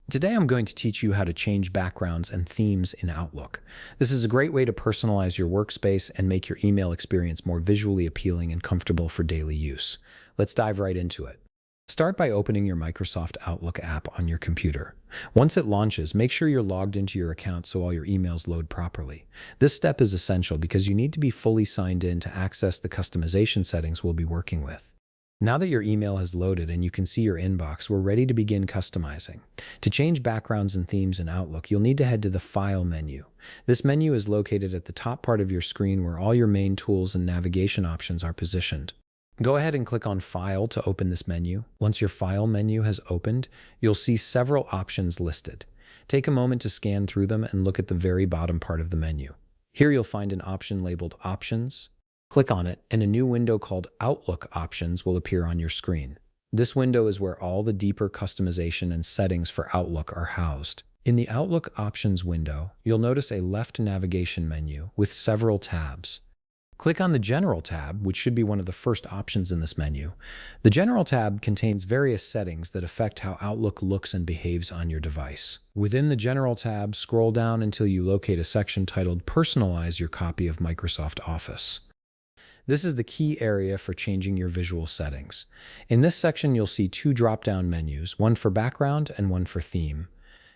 Today I'm going to teach you how to change backgrounds and themes in Outlook. This is a great way to personalize your workspace and make your email experience more visually appealing and comfortable for daily use. Let's dive right into it. Start by opening your Microsoft Outlook app on your computer. Once it launches, make sure you're logged into your account so all your emails load properly. This step is essential because you need to be fully signed in to access the customization settings we'll be working with. Now that your email has loaded and you can see your inbox, we're ready to begin customizing. To change backgrounds and themes in Outlook, you'll need to head to the File menu. This menu is located at the top part of your screen where all your main tools and navigation options are positioned. Go ahead and click on File to open this menu. Once your File menu has opened, you'll see several options listed. Take a moment to scan through them and look at the very bottom part of the menu. Here you'll find an option labeled Options. Click on it, and a new window called Outlook Options will appear on your screen. This window is where all the deeper customization and settings for Outlook are housed. In the Outlook Options window, you'll notice a left navigation menu with several tabs. Click on the General tab, which should be one of the first options in this menu. The General tab contains various settings that affect how Outlook looks and behaves on your device. Within the General tab, scroll down until you locate a section titled Personalize your copy of Microsoft Office. This is the key area for changing your visual settings. In this section, you'll see two drop-down menus, one for background and one for theme.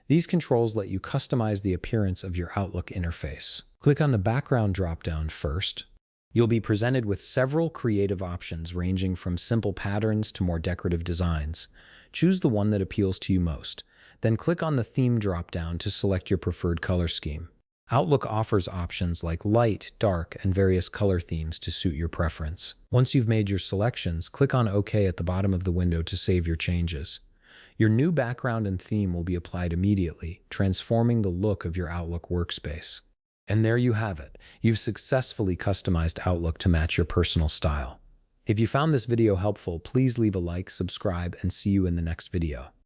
These controls let you customize the appearance of your Outlook interface. Click on the background drop-down first. You'll be presented with several creative options ranging from simple patterns to more decorative designs. Choose the one that appeals to you most. Then click on the theme drop-down to select your preferred color scheme. Outlook offers options like light, dark, and various color themes to suit your preference. Once you've made your selections, click on OK at the bottom of the window to save your changes. Your new background and theme will be applied immediately, transforming the look of your Outlook workspace. And there you have it. You've successfully customized Outlook to match your personal style. If you found this video helpful, please leave a like, subscribe, and see you in the next video.